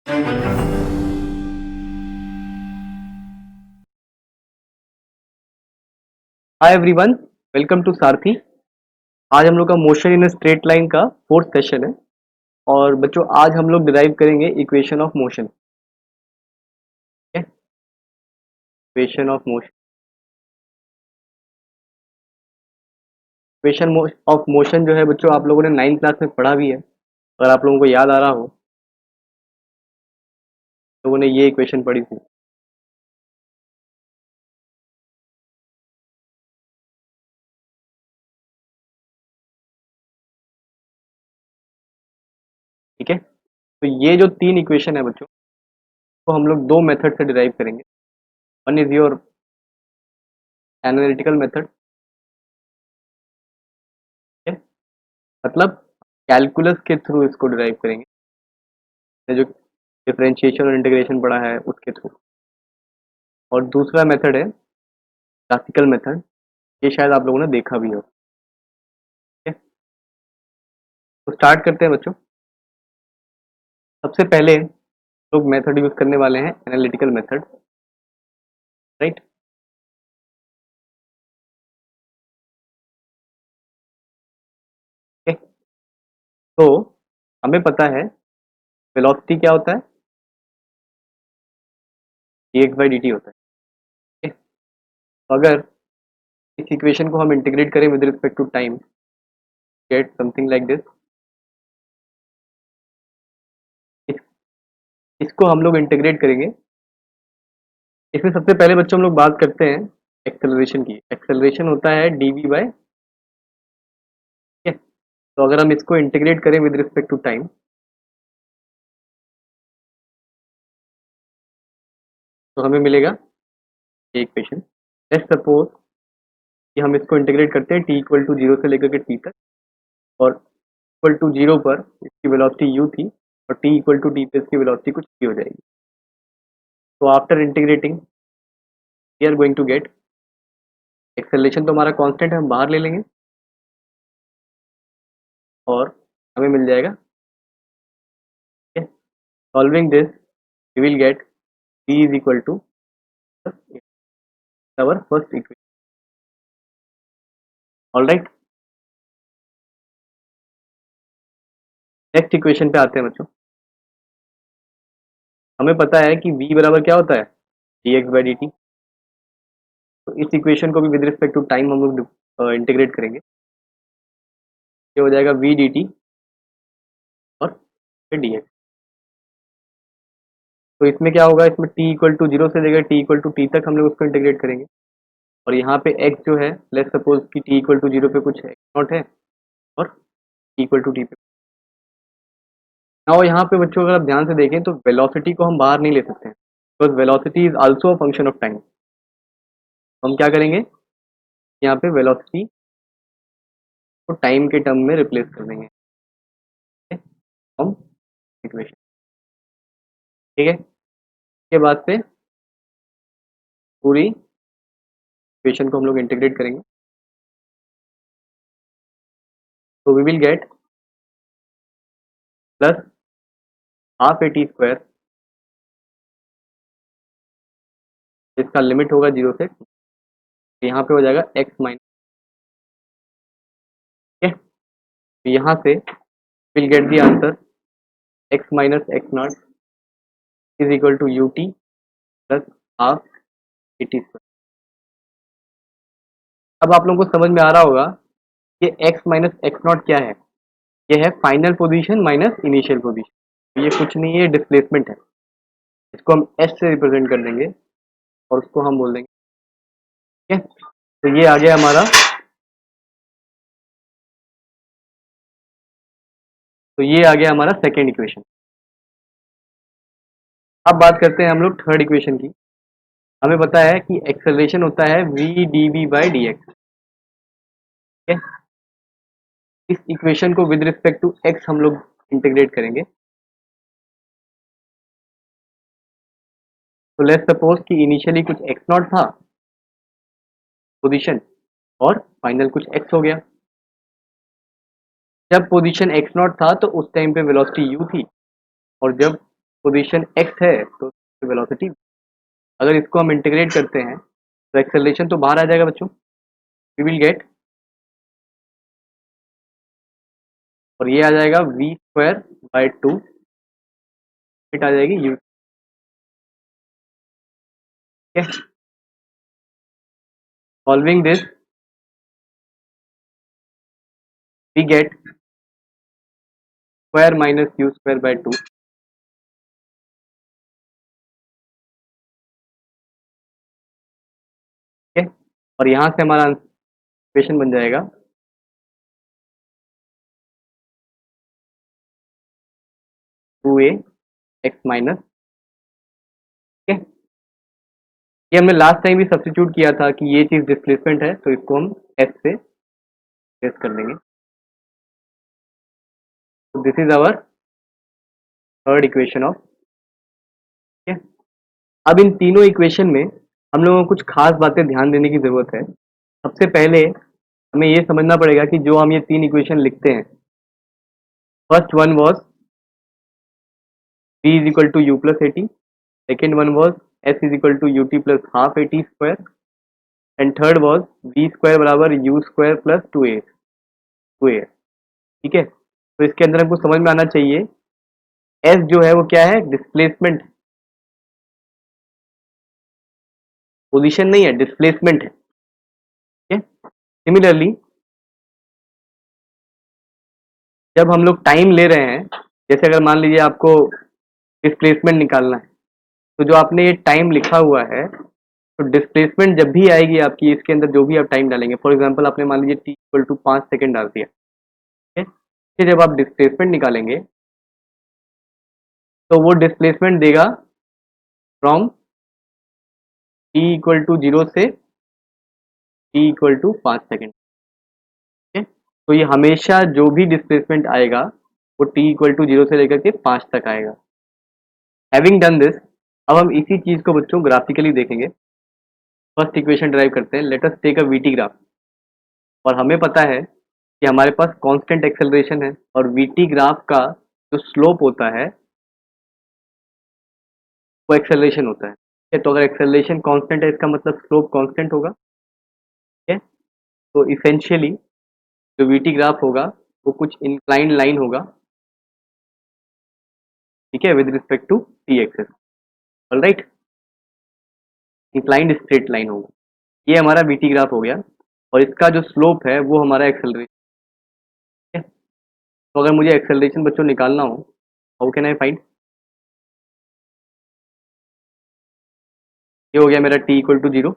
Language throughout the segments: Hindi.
हाय एवरीवन, वेलकम टू सारथी। आज हम लोग का मोशन इन स्ट्रेट लाइन का फोर्थ सेशन है। और बच्चों, आज हम लोग डिराइव करेंगे equation of motion. Equation of motion, equation of motion जो है बच्चों, आप लोगों ने 9th क्लास में पढ़ा भी है। अगर आप लोगों को याद आ रहा हो, लोगों ने ये इक्वेशन पढ़ी थी। ठीक है, तो ये जो तीन इक्वेशन है बच्चों, तो हम लोग दो मेथड से डिराइव करेंगे। One is your analytical method, मतलब कैलकुलस के थ्रू इसको डिराइव करेंगे। जो डिफरेंशिएशन और इंटीग्रेशन पढ़ा है उसके थ्रू। और दूसरा मेथड है क्लासिकल मेथड, ये शायद आप लोगों ने देखा भी हो। ठीक है, तो स्टार्ट करते हैं बच्चों। सबसे पहले लोग मेथड यूज करने वाले हैं एनालिटिकल मेथड, राइट। ओके, तो हमें पता है वेलोसिटी क्या होता है, dx बाई dt होता है। ठीक है, तो अगर इस इक्वेशन को हम इंटीग्रेट करें with respect to time, get something like this. इसको हम लोग इंटीग्रेट करेंगे। इसमें सबसे पहले बच्चों हम लोग बात करते हैं एक्सेलरेशन की। एक्सेलरेशन होता है dv बाय, ठीक है। तो अगर हम इसको इंटीग्रेट करें विद रिस्पेक्ट टू टाइम, तो हमें मिलेगा ये इक्वेशन। लेट्स सपोज कि हम इसको इंटीग्रेट करते हैं t इक्वल टू जीरो से लेकर के t तक, और इक्वल टू जीरो पर इसकी वेलोसिटी u थी, और t इक्वल टू t पे इसकी वेलोसिटी कुछ भी हो जाएगी। तो after integrating we are going to get acceleration, तो हमारा कांस्टेंट है, हम बाहर ले लेंगे और हमें मिल जाएगा। ठीक है, solving this we will get v is equal to our first equation. Alright, next equation पे आते हैं बच्चों। हमें पता है कि v बराबर क्या होता है, dx बाई dt। तो इस इक्वेशन को भी विद रिस्पेक्ट टू टाइम हम लोग इंटीग्रेट करेंगे। ये हो जाएगा v dt और फिर dx। तो इसमें क्या होगा, इसमें t इक्वल टू जीरो से लेकर t इक्वल टू t तक हम लोग उसको इंटीग्रेट करेंगे। और यहाँ पे x जो है, लेट्स सपोज कि t इक्वल टू जीरो पे कुछ x नॉट है, और t इक्वल टू t पे। और यहाँ पे बच्चों अगर आप ध्यान से देखें तो वेलोसिटी को हम बाहर नहीं ले सकते हैं, because velocity is also a function of time. हम क्या करेंगे, यहाँ पे वेलोसिटी को टाइम के टर्म में रिप्लेस कर देंगे। ठीक है? हम इक्वेशन, ठीक है, इसके बाद से पूरी इक्वेशन को हम लोग इंटीग्रेट करेंगे। तो we will get plus half a t square, इसका लिमिट होगा जीरो से, तो यहाँ पे हो जाएगा एक्स माइनस। ठीक है, तो यहाँ से will get the answer x minus x not is equal to u t plus half a t square. अब आप लोगों को समझ में आ रहा होगा कि एक्स माइनस एक्स नॉट क्या है। ये है final position minus initial position. ये कुछ नहीं है, डिस्प्लेसमेंट है। इसको हम एस से रिप्रेजेंट कर देंगे और उसको हम बोल देंगे। ठीक है, तो ये आ गया हमारा, तो ये आ गया हमारा सेकेंड इक्वेशन। अब बात करते हैं हम लोग थर्ड इक्वेशन की। हमें पता है कि एक्सेलरेशन होता है v d v by d x. ठीक है, इस इक्वेशन को विद रिस्पेक्ट टू एक्स हम लोग इंटीग्रेट करेंगे। तो लेट्स सपोज कि इनिशियली कुछ एक्स नॉट था पोजीशन, और फाइनल कुछ एक्स हो गया। जब पोजीशन एक्स नॉट था तो उस टाइम पे वेलोसिटी u थी, और जब पोजीशन x है तो वेलोसिटी, अगर इसको हम इंटीग्रेट करते हैं तो एक्सेलरेशन तो बाहर आ जाएगा बच्चों, वी विल गेट, और ये आ जाएगा v स्क्वायर बाय 2, इट आ जाएगी u। Solving this we get square minus u square by 2, ठीक है, और यहाँ से हमारा इक्वेशन बन जाएगा 2a x माइनस, ठीक है। ये हमने लास्ट टाइम भी सब्स्टिट्यूट किया था कि ये चीज डिस्प्लेसमेंट है, तो इसको हम s से टेस्ट कर लेंगे। तो this is our third equation of, ठीक है। अब इन तीनों इक्वेशन में हम लोगों को कुछ खास बातें ध्यान देने की जरूरत है। सबसे पहले हमें ये समझना पड़ेगा कि जो हम ये तीन इक्वेशन लिखते हैं, first one was v is equal to u plus a t, second one was s is equal to u t plus half a t square, and third was v square बराबर u square plus two a, ठीक है। तो इसके अंदर हमको समझ में आना चाहिए s जो है वो क्या है, डिस्प्लेसमेंट, पोजीशन नहीं है, डिस्प्लेसमेंट है, ठीक है। सिमिलरली जब हम लोग टाइम ले रहे हैं, जैसे अगर मान लीजिए आपको डिस्प्लेसमेंट निकालना है, तो जो आपने ये टाइम लिखा हुआ है, तो डिस्प्लेसमेंट जब भी आएगी आपकी, इसके अंदर जो भी आप टाइम डालेंगे, फॉर एग्जांपल आपने मान लीजिए टी इक्वल टू 5 सेकेंड डाल दिया, ठीक है। फिर जब आप डिस्प्लेसमेंट निकालेंगे तो वो डिस्प्लेसमेंट देगा फ्रॉम टी इक्वल टू 0 से टी इक्वल टू 5 सेकेंड, ठीक है। तो ये हमेशा जो भी डिस्प्लेसमेंट आएगा वो टी इक्वल टू 0 से लेकर के 5 तक आएगा। हैविंग डन दिस, अब हम इसी चीज को बच्चों ग्राफिकली देखेंगे। फर्स्ट इक्वेशन ड्राइव करते हैं, let us take a VT graph, और हमें पता है कि हमारे पास कांस्टेंट एक्सेलरेशन है, और वीटी ग्राफ का जो स्लोप होता है वो एक्सेलरेशन होता है, ठीक है। तो अगर एक्सेलरेशन कांस्टेंट है, इसका मतलब स्लोप कांस्टेंट होगा, ठीक है। तो इसेंशियली जो वीटी ग्राफ होगा वो कुछ इंक्लाइंड लाइन होगा, ठीक है, with respect to t axis, alright, inclined straight line होगा। ये हमारा वीटी ग्राफ हो गया, और इसका जो स्लोप है वो हमारा एक्सेलरेशन है। तो अगर मुझे एक्सेलरेशन बच्चों निकालना हो, हाउ कैन आई फाइंड, ये हो गया मेरा टी इक्वल टू 0,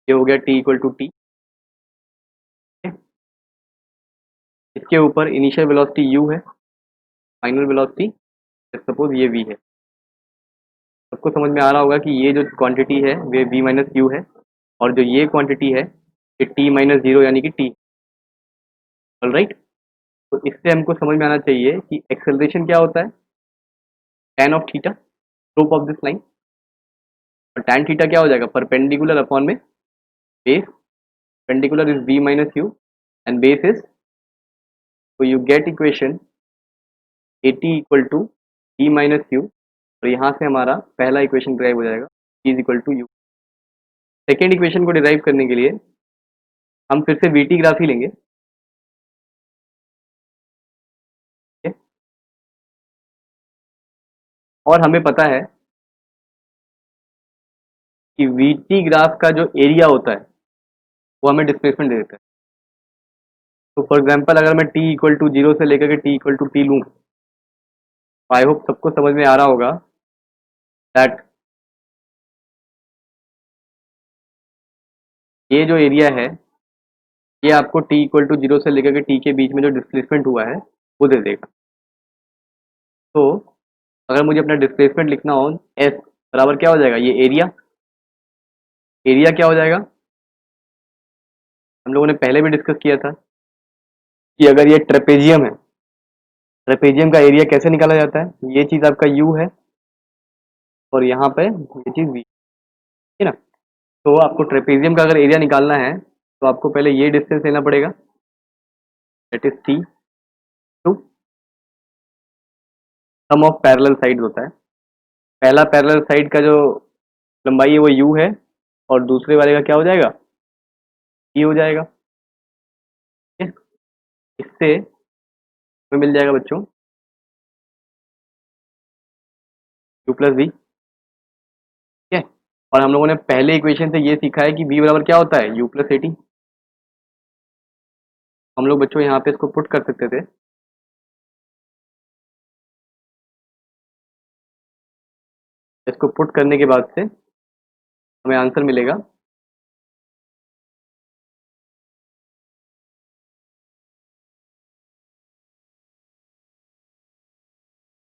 ये हो गया टी इक्वल टू टी, इसके ऊपर इनिशियल वेलोसिटी u है, फाइनल वेलोसिटी सपोज ये v है। सबको समझ में आ रहा होगा कि ये जो क्वांटिटी है वे v माइनस यू है, और जो ये क्वांटिटी है ये t माइनस 0 यानी कि t, ऑलराइट। तो इससे हमको समझ में आना चाहिए कि एक्सेलरेशन क्या होता है, tan of theta, slope of this line, और tan थीटा क्या हो जाएगा, परपेंडिकुलर अपॉन में base, perpendicular is v minus u and base is, तो you get equation a t equal to v minus u, और यहाँ से हमारा पहला इक्वेशन डिराइव हो जाएगा v is equal to u. Second equation को डिराइव करने के लिए हम फिर से वीटी ग्राफ ही लेंगे, ठीक है? और हमें पता है कि वीटी ग्राफ का जो एरिया होता है वो हमें डिस्प्लेसमेंट दे देता है। तो फॉर एग्जांपल अगर मैं t इक्वल टू 0 से लेकर के t इक्वल टू टी लूँ, आई होप सबको समझ में आ रहा होगा दैट ये जो एरिया है ये आपको t इक्वल टू 0 से लेकर के t के बीच में जो डिस्प्लेसमेंट हुआ है वो दे देगा। तो अगर मुझे अपना डिस्प्लेसमेंट लिखना हो, s बराबर क्या हो जाएगा, ये एरिया, एरिया क्या हो जाएगा, हम लोगों ने पहले भी डिस्कस किया था कि अगर ये ट्रेपेजियम है, ट्रेपेजियम का एरिया कैसे निकाला जाता है, ये चीज आपका u है और यहाँ पे ये चीज v है ना। तो आपको ट्रेपेजियम का अगर एरिया निकालना है तो आपको पहले ये डिस्टेंस लेना पड़ेगा, that is t to sum of parallel sides होता है, पहला पैरेलल साइड का जो लंबाई है वो u है और दूसरे वाले का क्या हो जाएगा, e हो जाएगा। ठीक है, इससे हमें मिल जाएगा बच्चों u प्लस वी। ठीक है, और हम लोगों ने पहले इक्वेशन से ये सीखा है कि v बराबर क्या होता है, u प्लस ए टी। हम लोग बच्चों यहाँ पे इसको पुट कर सकते थे। इसको पुट करने के बाद से हमें आंसर मिलेगा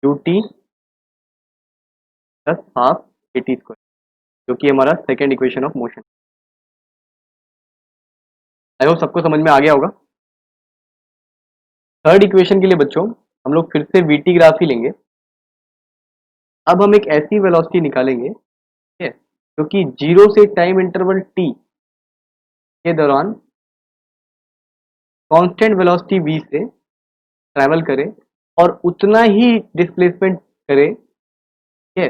you t plus half a t square, जो कि हमारा second equation of motion. I hope सबको समझ में आ गया होगा। थर्ड इक्वेशन के लिए बच्चों हम लोग फिर से वी टी ग्राफ ही लेंगे। अब हम एक ऐसी वेलोसिटी निकालेंगे, ठीक है, जो कि जीरो से टाइम इंटरवल टी के दौरान कांस्टेंट वेलोसिटी v से ट्रैवल करे और उतना ही डिस्प्लेसमेंट करे, ठीक है,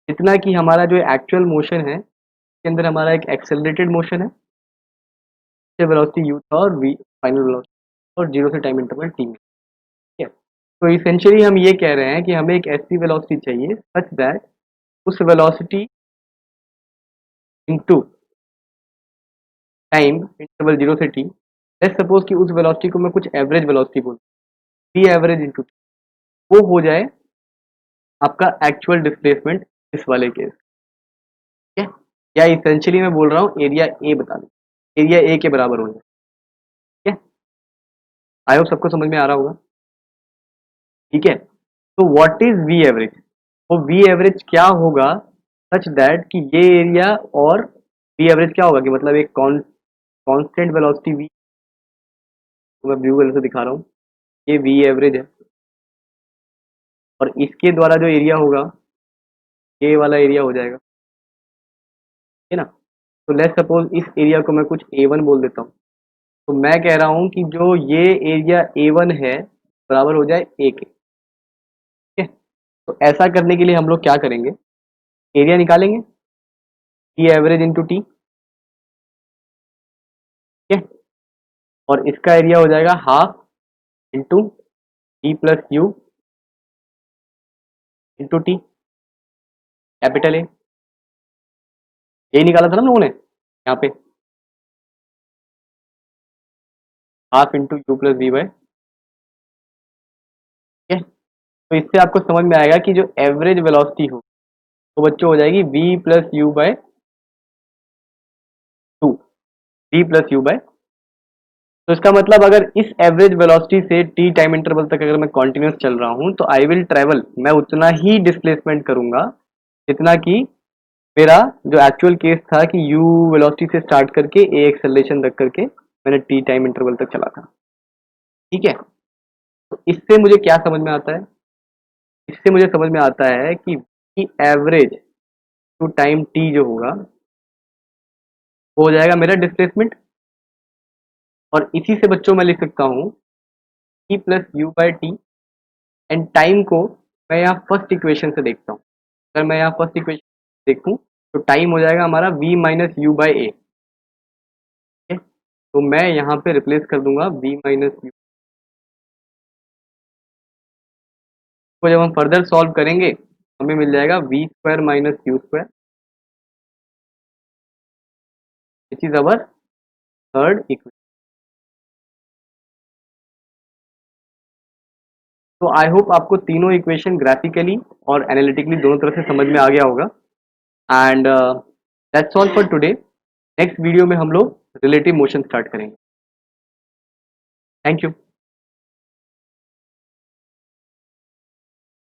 जितना कि हमारा जो एक्चुअल मोशन है उसके अंदर हमारा एक एक्सेलरेटेड मोशन है, वेलोसिटी u था और v फाइनल वेलोसिटी, और जीरो से टाइम इंटरवल t में। ठीक है, तो इसेंशियली हम ये कह रहे हैं कि हमें एक ऐसी वेलोसिटी चाहिए सच दैट उस velocity into time interval zero से टी, लेट्स सपोज कि उस वेलोसिटी को मैं कुछ एवरेज वेलोसिटी बोलूँ, टी एवरेज इंटू वो हो जाए आपका एक्चुअल डिस्प्लेसमेंट इस वाले केस। ठीक है, या इसेंशियली मैं बोल रहा हूँ एरिया ए बता दो, एरिया ए के बराबर हो जाए। ठीक है, आई होप सबको समझ में आ रहा होगा। ठीक है, तो व्हाट इज वी एवरेज, वो वी एवरेज क्या होगा सच दैट कि ये एरिया और वी एवरेज क्या होगा कि मतलब एक कांस्टेंट वेलोसिटी वी, तो मैं ब्लू कलर से दिखा रहा हूँ, ये वी एवरेज है और इसके द्वारा जो एरिया होगा ये वाला एरिया हो जाएगा। है ना, तो लेट्स सपोज इस एरिया को मैं कुछ ए वन बोल देता हूँ। तो मैं कह रहा हूँ कि जो ये एरिया ए वन है बराबर हो जाए ए के। ठीक है, तो ऐसा करने के लिए हम लोग क्या करेंगे, एरिया निकालेंगे टी एवरेज इंटू टी। ठीक है, और इसका एरिया हो जाएगा half into t plus u into t capital A. यही निकाला था ना हम लोगों ने यहाँ पे, half into u plus v by. ठीक है, तो इससे आपको समझ में आएगा कि जो एवरेज वेलोसिटी हो वो बच्चों हो जाएगी v plus u by two, v plus u by. तो इसका मतलब अगर इस एवरेज वेलोसिटी से टी टाइम इंटरवल तक अगर मैं कंटिन्यूस चल रहा हूं तो आई विल ट्रेवल, मैं उतना ही डिस्प्लेसमेंट करूंगा जितना कि मेरा जो एक्चुअल केस था कि u वेलोसिटी से स्टार्ट करके a एक्सेलरेशन तक करके मैंने t टाइम इंटरवल तक चला था। ठीक है, तो इससे मुझे क्या समझ में आता है, इससे मुझे समझ में आता है कि एवरेज टू टाइम t जो होगा वो हो जाएगा मेरा डिस्प्लेसमेंट। और इसी से बच्चों मैं लिख सकता हूँ t plus you by T, and time को मैं यहाँ फर्स्ट इक्वेशन से देखता हूँ। अगर मैं यहाँ फर्स्ट इक्वेशन देखूँ तो टाइम हो जाएगा हमारा v माइनस यू बाई ए। तो मैं यहाँ पे रिप्लेस कर दूंगा v माइनस यू को, जब हम फर्दर सॉल्व करेंगे हमें मिल जाएगा v square minus u square, which is our third equation. तो आई होप आपको तीनों इक्वेशन ग्राफिकली और एनालिटिकली दोनों तरह से समझ में आ गया होगा। And that's all for today. Next video में हम लोग रिलेटिव मोशन स्टार्ट करेंगे। Thank you.